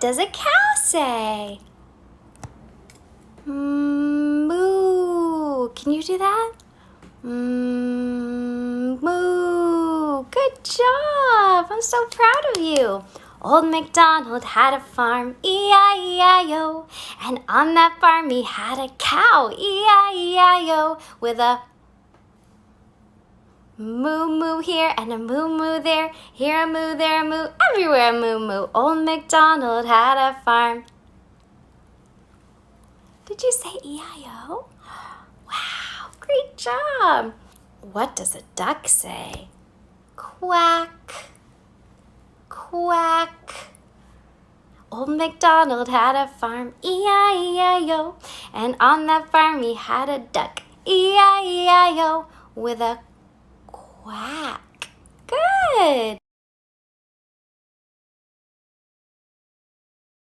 does a cow say? Moo. Can you do that? Moo. Good job. I'm so proud of you. Old MacDonald had a farm, E-I-E-I-O. And on that farm he had a cow, E-I-E-I-O. With a moo moo here and a moo moo there. Here a moo, there a moo, everywhere a moo moo. Old MacDonald had a farm. Did you say E-I-O? Wow, great job. What does a duck say? Quack, quack. Old MacDonald had a farm, E-I-E-I-O. And on that farm he had a duck, E-I-E-I-O. With a quack. Good.